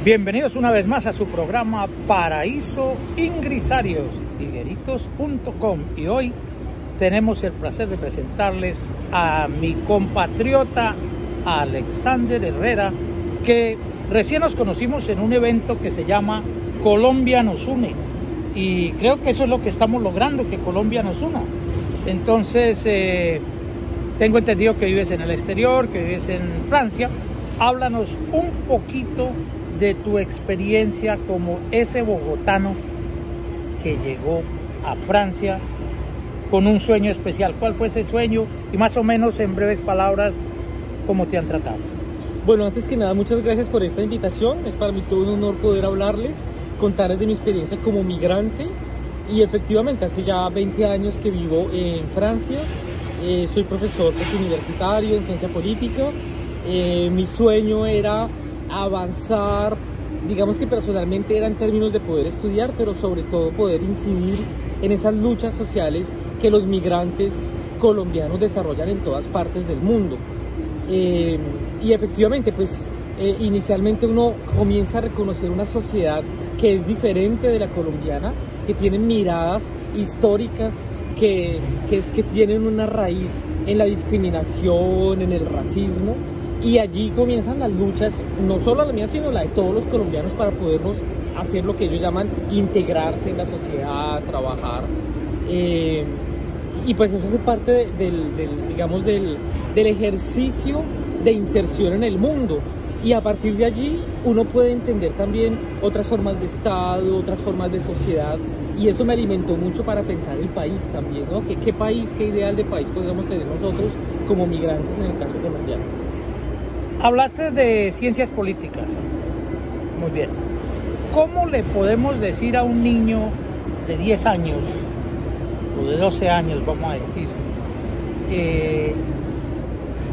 Bienvenidos una vez más a su programa Paraíso Ingrisarios, tigueritos.com, y hoy tenemos el placer de presentarles a mi compatriota Alexander Herrera, que recién nos conocimos en un evento que se llama Colombia nos une, y creo que eso es lo que estamos logrando, que Colombia nos una. Entonces, tengo entendido que vives en el exterior, que vives en Francia. Háblanos un poquito de tu experiencia como ese bogotano que llegó a Francia con un sueño especial. ¿Cuál fue ese sueño? Y más o menos en breves palabras, ¿cómo te han tratado? Bueno, antes que nada, muchas gracias por esta invitación. Es para mí todo un honor poder hablarles, contarles de mi experiencia como migrante. Y efectivamente, hace ya 20 años que vivo en Francia. Soy profesor universitario en ciencia política. Mi sueño era avanzar, digamos que personalmente era en términos de poder estudiar, pero sobre todo poder incidir en esas luchas sociales que los migrantes colombianos desarrollan en todas partes del mundo. Y efectivamente, pues inicialmente uno comienza a reconocer una sociedad que es diferente de la colombiana, que tiene miradas históricas, que tienen una raíz en la discriminación, en el racismo. Y allí comienzan las luchas, no solo la mía, sino la de todos los colombianos, para podernos hacer lo que ellos llaman integrarse en la sociedad, trabajar. Y pues eso hace parte del ejercicio de inserción en el mundo. Y a partir de allí uno puede entender también otras formas de Estado, otras formas de sociedad. Y eso me alimentó mucho para pensar el país también, ¿no? ¿Qué país, qué ideal de país podríamos tener nosotros como migrantes en el caso colombiano? Hablaste de ciencias políticas. Muy bien. ¿Cómo le podemos decir a un niño de 10 años o de 12 años, vamos a decir,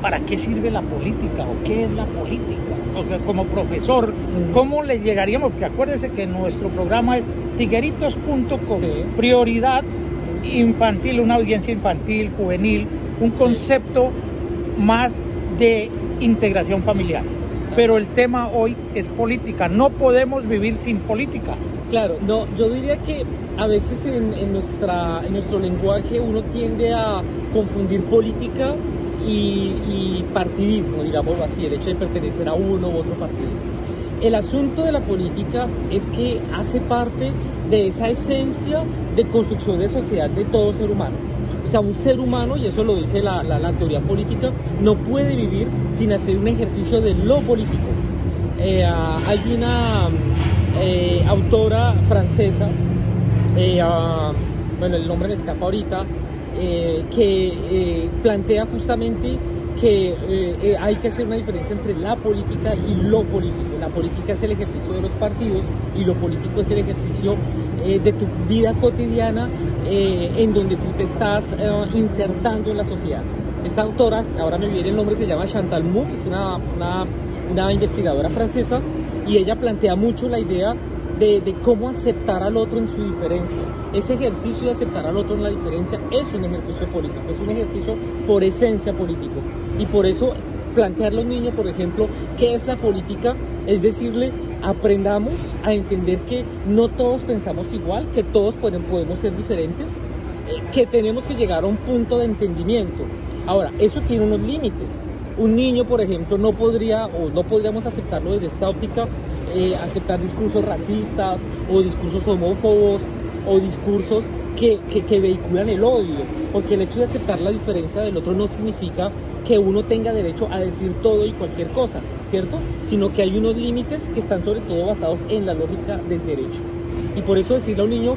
para qué sirve la política o qué es la política? Porque como profesor, ¿cómo le llegaríamos? Porque acuérdese que nuestro programa es tigueritos.com, sí. Prioridad infantil, una audiencia infantil, juvenil, un concepto más de integración familiar, pero el tema hoy es política. No podemos vivir sin política. Claro, no, yo diría que a veces en nuestro lenguaje uno tiende a confundir política y partidismo, digámoslo así, el hecho de pertenecer a uno u otro partido. El asunto de la política es que hace parte de esa esencia de construcción de sociedad de todo ser humano. O sea, un ser humano, y eso lo dice la teoría política, no puede vivir sin hacer un ejercicio de lo político. Hay una autora francesa, bueno, el nombre me escapa ahorita, que plantea justamente que hay que hacer una diferencia entre la política y lo político. La política es el ejercicio de los partidos y lo político es el ejercicio de tu vida cotidiana, en donde tú te estás insertando en la sociedad. Esta autora, ahora me viene el nombre, se llama Chantal Mouffe, es una investigadora francesa, y ella plantea mucho la idea de cómo aceptar al otro en su diferencia. Ese ejercicio de aceptar al otro en la diferencia es un ejercicio político, es un ejercicio por esencia político. Y por eso plantearle a un niño, por ejemplo, qué es la política, es decirle, aprendamos a entender que no todos pensamos igual, que todos podemos ser diferentes, que tenemos que llegar a un punto de entendimiento. Ahora, eso tiene unos límites. Un niño, por ejemplo, no podríamos aceptarlo desde esta óptica, aceptar discursos racistas o discursos homófobos o discursos que vehiculan el odio, porque el hecho de aceptar la diferencia del otro no significa que uno tenga derecho a decir todo y cualquier cosa, ¿cierto? Sino que hay unos límites que están sobre todo basados en la lógica del derecho. Y por eso decirle a un niño,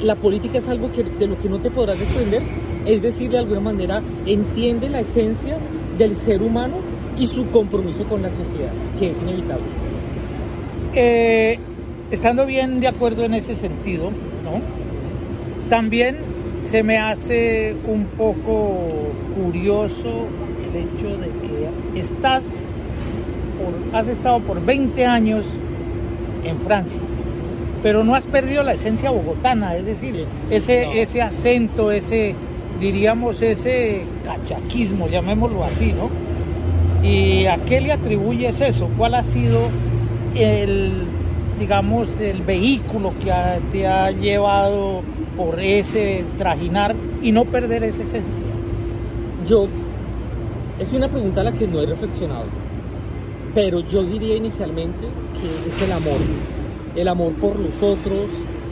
la política es algo de lo que no te podrás desprender, es decirle de alguna manera, entiende la esencia del ser humano y su compromiso con la sociedad, que es inevitable. Estando bien de acuerdo en ese sentido, ¿no? También se me hace un poco curioso el hecho de que has estado por 20 años en Francia, pero no has perdido la esencia bogotana, es decir, sí, ese acento, diríamos, ese cachaquismo, llamémoslo así, ¿no? ¿Y a qué le atribuyes eso? ¿Cuál ha sido digamos, el vehículo que te ha llevado por ese trajinar y no perder esa esencia? Es una pregunta a la que no he reflexionado, pero yo diría inicialmente que es el amor por los otros,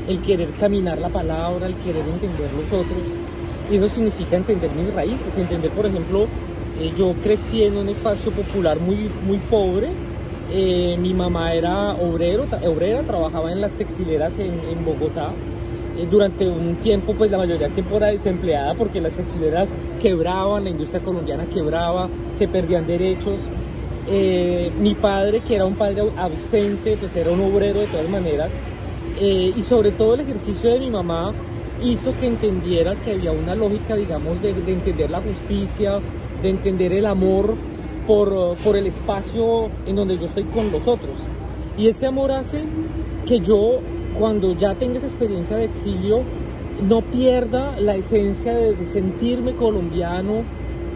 el querer caminar la palabra, el querer entender los otros. Y eso significa entender mis raíces, entender, por ejemplo, yo crecí en un espacio popular muy, muy pobre. Mi mamá era obrera, trabajaba en las textileras en Bogotá. Durante un tiempo, pues la mayoría del tiempo era desempleada porque las textileras quebraban, la industria colombiana quebraba, se perdían derechos. Mi padre, que era un padre ausente, pues era un obrero de todas maneras. Y sobre todo el ejercicio de mi mamá hizo que entendiera que había una lógica, digamos, de entender la justicia, de entender el amor por el espacio en donde yo estoy con los otros. Y ese amor hace que yo, cuando ya tenga esa experiencia de exilio, no pierda la esencia de sentirme colombiano,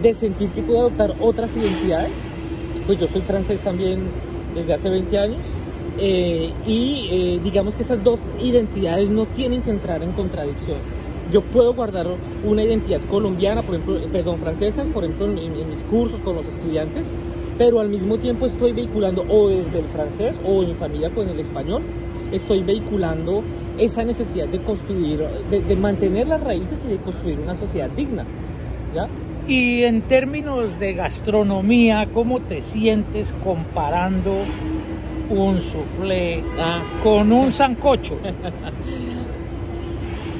de sentir que puedo adoptar otras identidades. Pues yo soy francés también desde hace 20 años. Digamos que esas dos identidades no tienen que entrar en contradicción. Yo puedo guardar una identidad colombiana, francesa, por ejemplo, en mis cursos con los estudiantes, pero al mismo tiempo estoy vehiculando, o desde el francés o en mi familia con el español, estoy vehiculando esa necesidad de construir, de mantener las raíces y de construir una sociedad digna, ¿ya? Y en términos de gastronomía, ¿cómo te sientes comparando un soufflé con un sancocho?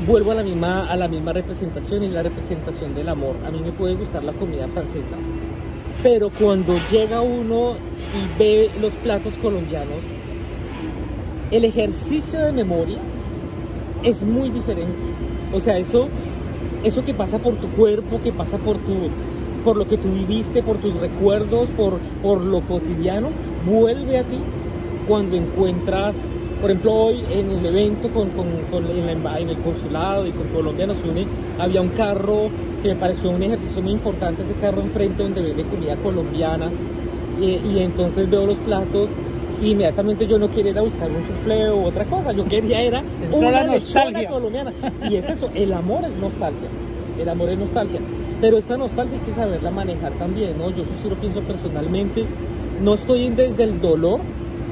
Vuelvo a la misma representación, y la representación del amor. A mí me puede gustar la comida francesa, pero cuando llega uno y ve los platos colombianos, el ejercicio de memoria es muy diferente. O sea, eso que pasa por tu cuerpo, que pasa por lo que tú viviste, por tus recuerdos, por lo cotidiano, vuelve a ti cuando encuentras, por ejemplo, hoy en el evento en el consulado y con Colombia nos une, había un carro que me pareció un ejercicio muy importante, ese carro enfrente donde vende comida colombiana, y entonces veo los platos y inmediatamente yo no quería ir a buscar un soufflé o otra cosa, yo quería era una lechona colombiana. Y es eso, el amor es nostalgia, pero esta nostalgia hay que saberla manejar también, ¿no? Yo sí lo pienso personalmente, no estoy desde el dolor,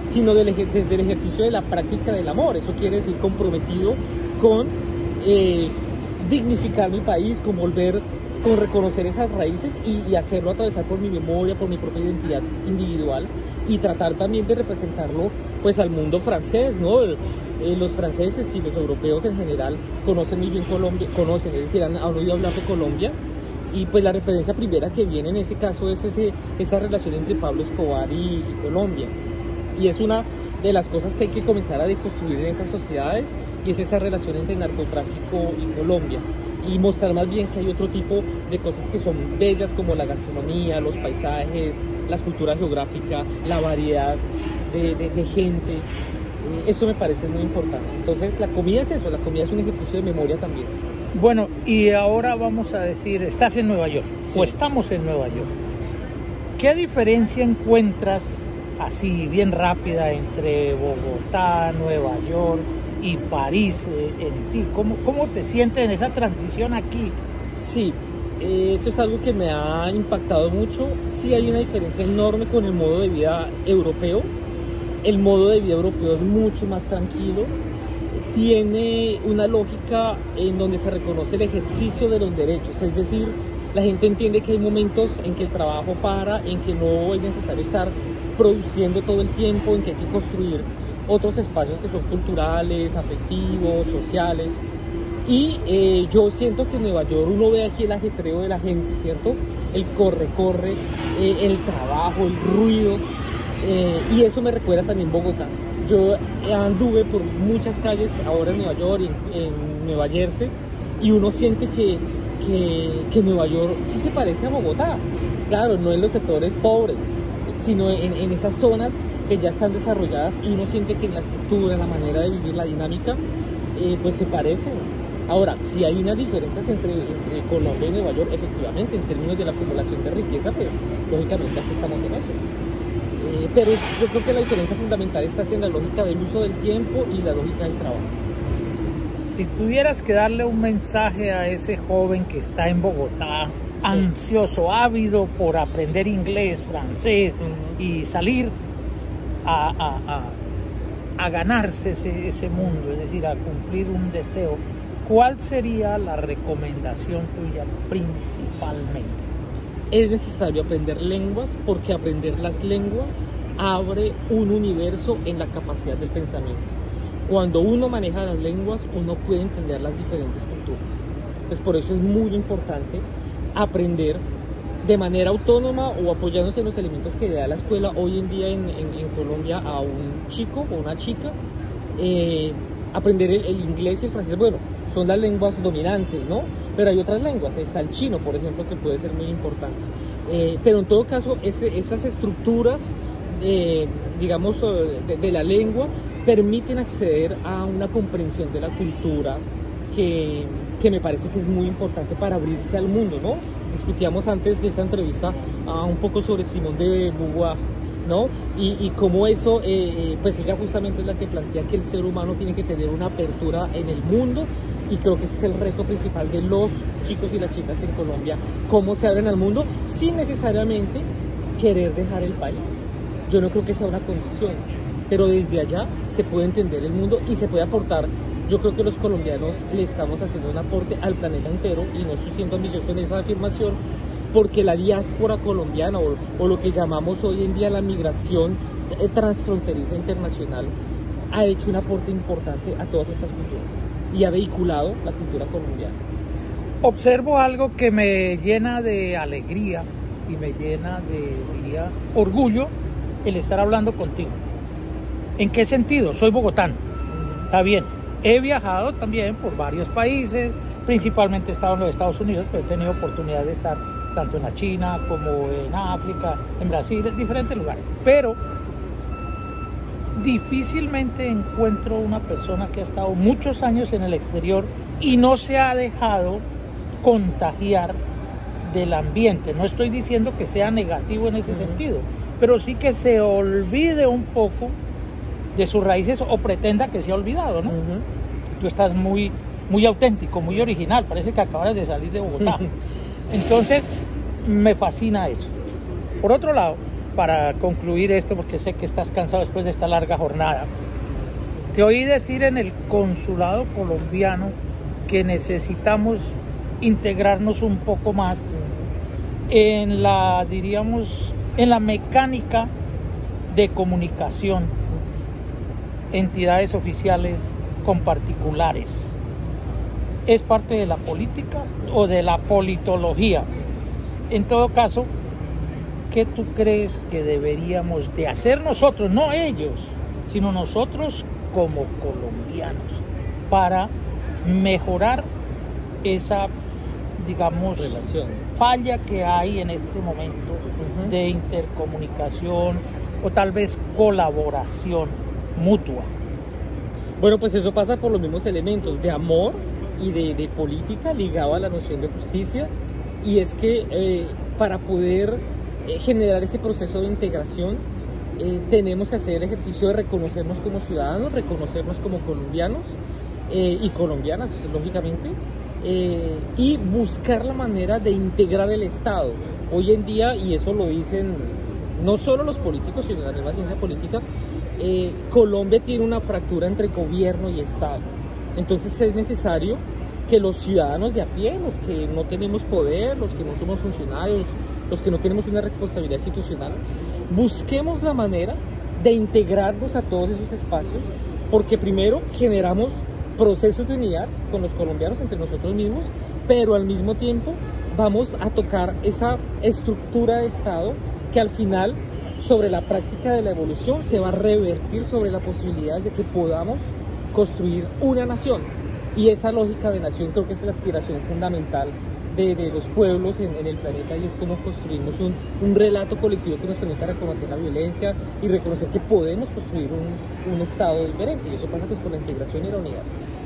sino desde el ejercicio de la práctica del amor. Eso quiere decir comprometido con dignificar mi país, con reconocer esas raíces y hacerlo atravesar por mi memoria, por mi propia identidad individual, y tratar también de representarlo pues al mundo francés, ¿no? Los franceses y los europeos en general conocen muy bien Colombia, es decir, han oído hablar de Colombia, y pues la referencia primera que viene en ese caso es esa relación entre Pablo Escobar y Colombia. Y es una de las cosas que hay que comenzar a deconstruir en esas sociedades, y es esa relación entre narcotráfico y Colombia, y mostrar más bien que hay otro tipo de cosas que son bellas, como la gastronomía, los paisajes, la cultura geográfica, la variedad de gente. Eso me parece muy importante. Entonces la comida es eso, la comida es un ejercicio de memoria también. Bueno, y ahora vamos a decir, estás en Nueva York, sí, o estamos en Nueva York. ¿Qué diferencia encuentras así bien rápida entre Bogotá, Nueva York y París en ti? ¿Cómo te sientes en esa transición aquí? Sí, eso es algo que me ha impactado mucho. Sí hay una diferencia enorme con el modo de vida europeo. El modo de vida europeo es mucho más tranquilo, tiene una lógica en donde se reconoce el ejercicio de los derechos, es decir, la gente entiende que hay momentos en que el trabajo para, en que no es necesario estar produciendo todo el tiempo, en que hay que construir otros espacios que son culturales, afectivos, sociales. Y yo siento que en Nueva York uno ve aquí el ajetreo de la gente, ¿cierto? El corre, el trabajo, el ruido, y eso me recuerda también Bogotá. Yo anduve por muchas calles ahora en Nueva York, en Nueva Jersey, y uno siente que Nueva York sí se parece a Bogotá. Claro, no en los sectores pobres, sino en esas zonas que ya están desarrolladas, y uno siente que en la estructura, en la manera de vivir, la dinámica, pues se parecen. Ahora, si hay unas diferencias entre Colombia y Nueva York, efectivamente, en términos de la acumulación de riqueza, pues lógicamente aquí estamos en eso. pero yo creo que la diferencia fundamental está en la lógica del uso del tiempo y la lógica del trabajo. Si tuvieras que darle un mensaje a ese joven que está en Bogotá, sí, ansioso, ávido por aprender inglés, francés, y salir a ganarse ese mundo, es decir, a cumplir un deseo, ¿cuál sería la recomendación tuya principalmente? Es necesario aprender lenguas, porque aprender las lenguas abre un universo en la capacidad del pensamiento. Cuando uno maneja las lenguas, uno puede entender las diferentes culturas. Entonces, por eso es muy importante aprender de manera autónoma o apoyándose en los elementos que da la escuela hoy en día en Colombia a un chico o una chica. Aprender el inglés y el francés, bueno, son las lenguas dominantes, ¿no? Pero hay otras lenguas, está el chino, por ejemplo, que puede ser muy importante. Pero en todo caso, esas estructuras, digamos, de la lengua, permiten acceder a una comprensión de la cultura que me parece que es muy importante para abrirse al mundo, ¿no? Discutíamos antes de esta entrevista un poco sobre Simone de Beauvoir, ¿no? Y cómo eso, pues ella justamente es la que plantea que el ser humano tiene que tener una apertura en el mundo, y creo que ese es el reto principal de los chicos y las chicas en Colombia, cómo se abren al mundo sin necesariamente querer dejar el país. Yo no creo que sea una condición, pero desde allá se puede entender el mundo y se puede aportar. Yo creo que los colombianos le estamos haciendo un aporte al planeta entero, y no estoy siendo ambicioso en esa afirmación, porque la diáspora colombiana o lo que llamamos hoy en día la migración transfronteriza internacional ha hecho un aporte importante a todas estas culturas y ha vehiculado la cultura colombiana. Observo algo que me llena de alegría y me llena de, diría, orgullo el estar hablando contigo. ¿En qué sentido? Soy bogotano, está bien. He viajado también por varios países, principalmente he estado en los Estados Unidos, pero he tenido oportunidad de estar tanto en la China como en África, en Brasil, en diferentes lugares. Pero difícilmente encuentro una persona que ha estado muchos años en el exterior y no se ha dejado contagiar del ambiente. No estoy diciendo que sea negativo en ese sentido, pero sí que se olvide un poco de sus raíces o pretenda que se ha olvidado, ¿no? Tú estás muy auténtico, muy original, parece que acabas de salir de Bogotá. Entonces, me fascina eso. Por otro lado, para concluir esto, porque sé que estás cansado después de esta larga jornada, te oí decir en el consulado colombiano que necesitamos integrarnos un poco más en la, diríamos, en la mecánica de comunicación, entidades oficiales con particulares. ¿Es parte de la política o de la politología? En todo caso, ¿qué tú crees que deberíamos de hacer nosotros, no ellos, sino nosotros como colombianos, para mejorar esa, digamos, relación, falla que hay en este momento de intercomunicación o tal vez colaboración mutua? Bueno, pues eso pasa por los mismos elementos de amor y de política ligado a la noción de justicia, y es que para poder generar ese proceso de integración tenemos que hacer el ejercicio de reconocernos como ciudadanos, reconocernos como colombianos y colombianas, lógicamente, y buscar la manera de integrar el Estado. Hoy en día, y eso lo dicen no solo los políticos, sino la misma ciencia política, Colombia tiene una fractura entre gobierno y Estado. Entonces es necesario que los ciudadanos de a pie, los que no tenemos poder, los que no somos funcionarios, los que no tenemos una responsabilidad institucional, busquemos la manera de integrarnos a todos esos espacios, porque primero generamos procesos de unidad con los colombianos entre nosotros mismos, pero al mismo tiempo vamos a tocar esa estructura de Estado que al final, sobre la práctica de la evolución, se va a revertir sobre la posibilidad de que podamos construir una nación. Y esa lógica de nación creo que es la aspiración fundamental de los pueblos en el planeta, y es cómo construimos un relato colectivo que nos permita reconocer la violencia y reconocer que podemos construir un Estado diferente, y eso pasa pues por la integración y la unidad.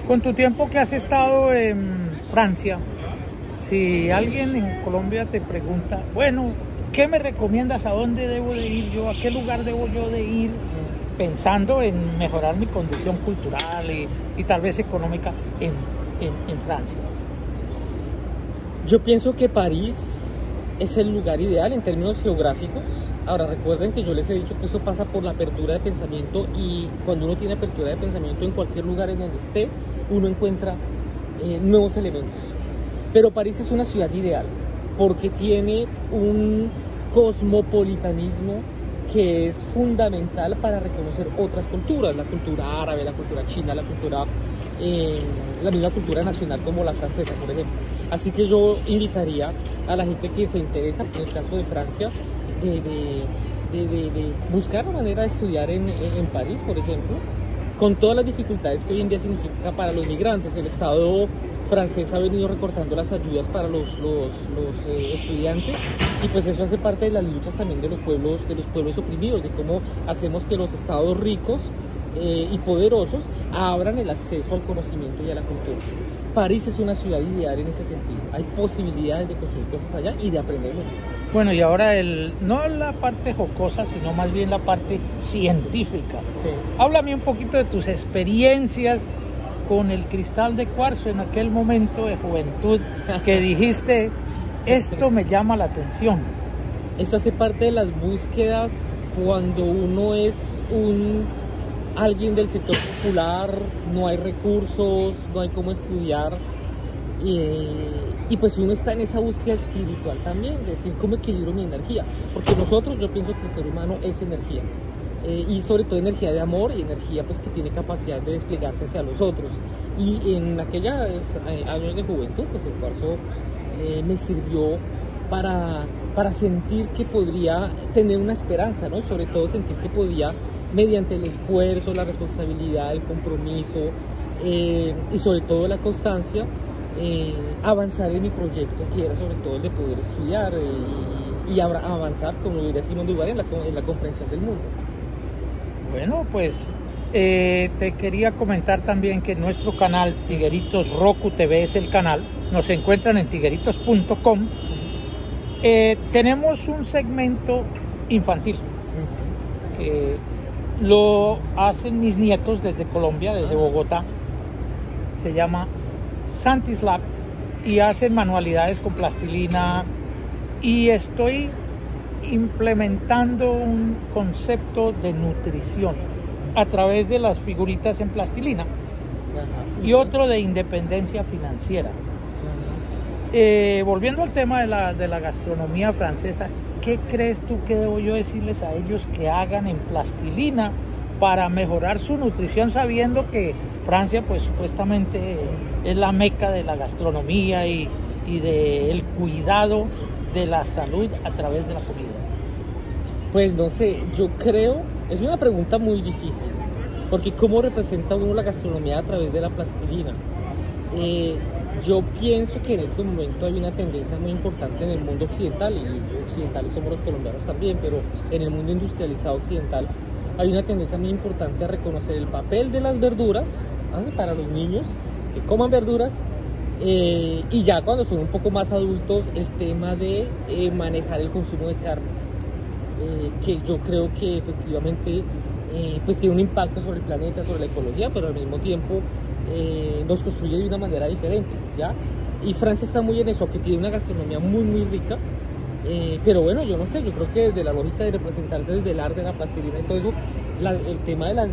Con tu tiempo que has estado en Francia, si alguien en Colombia te pregunta, bueno, ¿qué me recomiendas? ¿A dónde debo de ir yo? ¿A qué lugar debo yo de ir? Pensando en mejorar mi condición cultural y tal vez económica en Francia. Yo pienso que París es el lugar ideal en términos geográficos. Ahora recuerden que yo les he dicho que eso pasa por la apertura de pensamiento, y cuando uno tiene apertura de pensamiento en cualquier lugar en donde esté, uno encuentra nuevos elementos. Pero París es una ciudad ideal porque tiene un cosmopolitanismo que es fundamental para reconocer otras culturas, la cultura árabe, la cultura china, la misma cultura nacional como la francesa, por ejemplo. Así que yo invitaría a la gente que se interesa, en el caso de Francia, de buscar la manera de estudiar en París, por ejemplo, con todas las dificultades que hoy en día significa para los migrantes. El Estado francés ha venido recortando las ayudas para los estudiantes, y pues eso hace parte de las luchas también de los pueblos oprimidos, de cómo hacemos que los estados ricos y poderosos abran el acceso al conocimiento y a la cultura. París es una ciudad ideal en ese sentido. Hay posibilidades de construir cosas allá y de aprender mucho. Bueno, y ahora no la parte jocosa, sino más bien la parte científica. Sí. Háblame un poquito de tus experiencias con el cristal de cuarzo en aquel momento de juventud que dijiste, esto me llama la atención. Eso hace parte de las búsquedas cuando uno es alguien del sector popular, no hay recursos, no hay cómo estudiar, y pues uno está en esa búsqueda espiritual también, de decir, ¿cómo equilibro mi energía? Porque yo pienso que el ser humano es energía, y sobre todo energía de amor y energía pues que tiene capacidad de desplegarse hacia los otros. Y en aquellos años de juventud, pues el cuarzo me sirvió para sentir que podría tener una esperanza, ¿no? Sobre todo sentir que podía, mediante el esfuerzo, la responsabilidad, el compromiso y sobre todo la constancia, avanzar en mi proyecto, que era sobre todo el de poder estudiar y avanzar, como diría Simón de Beauvoir, en la comprensión del mundo. Bueno, pues te quería comentar también que nuestro canal Tigueritos Roku TV es el canal. Nos encuentran en tigueritos.com. Tenemos un segmento infantil que lo hacen mis nietos desde Colombia, desde Bogotá. Se llama Santis Lab y hacen manualidades con plastilina, y estoy implementando un concepto de nutrición a través de las figuritas en plastilina y otro de independencia financiera. Volviendo al tema de la gastronomía francesa, ¿qué crees tú que debo yo decirles a ellos que hagan en plastilina para mejorar su nutrición, sabiendo que Francia pues supuestamente es la meca de la gastronomía y del cuidado de la salud a través de la comida? Pues no sé, yo creo, es una pregunta muy difícil, porque ¿cómo representa uno la gastronomía a través de la plastilina? Yo pienso que en este momento hay una tendencia muy importante en el mundo occidental, y occidentales somos los colombianos también, pero en el mundo industrializado occidental hay una tendencia muy importante a reconocer el papel de las verduras, ¿sí? Para los niños que coman verduras, y ya cuando son un poco más adultos, el tema de manejar el consumo de carnes, que yo creo que efectivamente pues tiene un impacto sobre el planeta, sobre la ecología, pero al mismo tiempo nos construye de una manera diferente, ¿ya? Y Francia está muy en eso, que tiene una gastronomía muy muy rica, pero bueno, yo no sé, yo creo que desde la lógica de representarse desde el arte, la plastilina y todo eso, el tema de las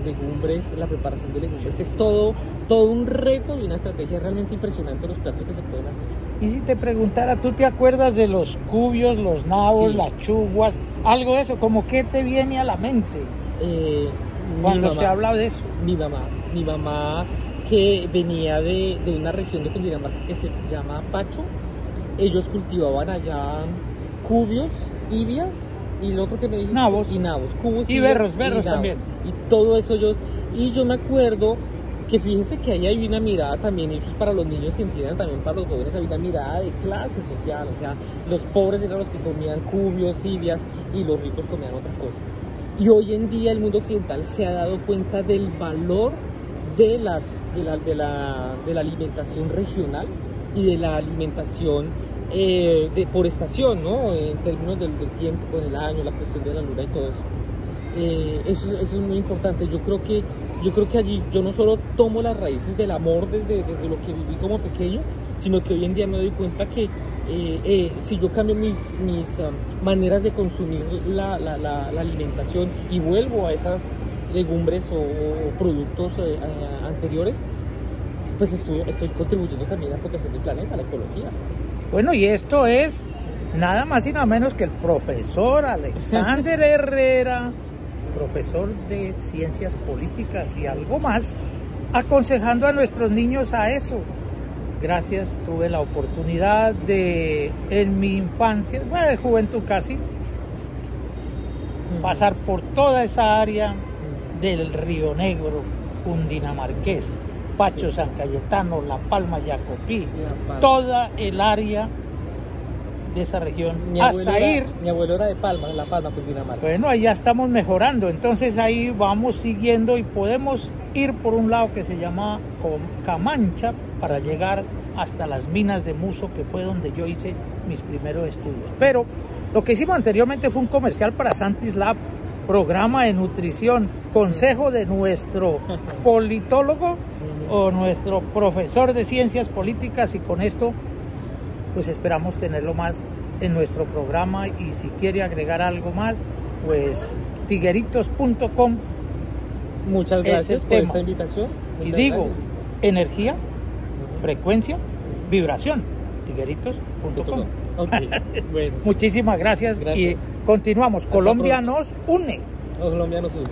legumbres, la preparación de legumbres, es todo un reto y una estrategia realmente impresionante los platos que se pueden hacer. Y si te preguntara, ¿tú te acuerdas de los cubios, los nabos, Sí. las chuguas, algo de eso? ¿Cómo qué te viene a la mente cuando se habla de eso? Mi mamá que venía de una región de Cundinamarca que se llama Pacho, ellos cultivaban allá cubios, ibias, y lo otro que me dijiste, Nabos. y nabos, cubos Y berros también. y todo eso yo me acuerdo que fíjense que ahí hay una mirada también, eso es para los niños que entiendan, también para los jóvenes, hay una mirada de clase social, o sea, los pobres eran los que comían cubios, ibias, y los ricos comían otra cosa. Y hoy en día el mundo occidental se ha dado cuenta del valor de la alimentación regional y de la alimentación por estación, ¿no? En términos del tiempo, con el año, la cuestión de la luna y todo eso. Eso es muy importante. Yo creo que allí yo no solo tomo las raíces del amor desde lo que viví como pequeño, sino que hoy en día me doy cuenta que si yo cambio mis maneras de consumir la alimentación y vuelvo a esas legumbres o productos anteriores, pues estoy contribuyendo también a proteger mi planeta, la ecología. Bueno, y esto es nada más y nada menos que el profesor Alexander Herrera, profesor de Ciencias Políticas y algo más, aconsejando a nuestros niños a eso. Gracias, tuve la oportunidad de, en mi infancia, bueno, de juventud casi, pasar por toda esa área del Río Negro, cundinamarqués, Pacho, San Cayetano, La Palma, Jacopí, toda el área de esa región, mi abuelo era de Palma, La Palma, Cundinamarca. Bueno, ahí ya estamos mejorando, entonces ahí vamos siguiendo y podemos ir por un lado que se llama Camancha para llegar hasta las minas de Muso, que fue donde yo hice mis primeros estudios. Pero lo que hicimos anteriormente fue un comercial para Santis Lab, programa de nutrición, consejo de nuestro politólogo o nuestro profesor de ciencias políticas, y con esto pues esperamos tenerlo más en nuestro programa. Y si quiere agregar algo más, pues tigueritos.com. Muchas gracias por esta invitación. Y digo, energía, frecuencia, vibración, tigueritos.com. Okay. Bueno. Muchísimas gracias y continuamos. Colombia nos une. Colombia nos une.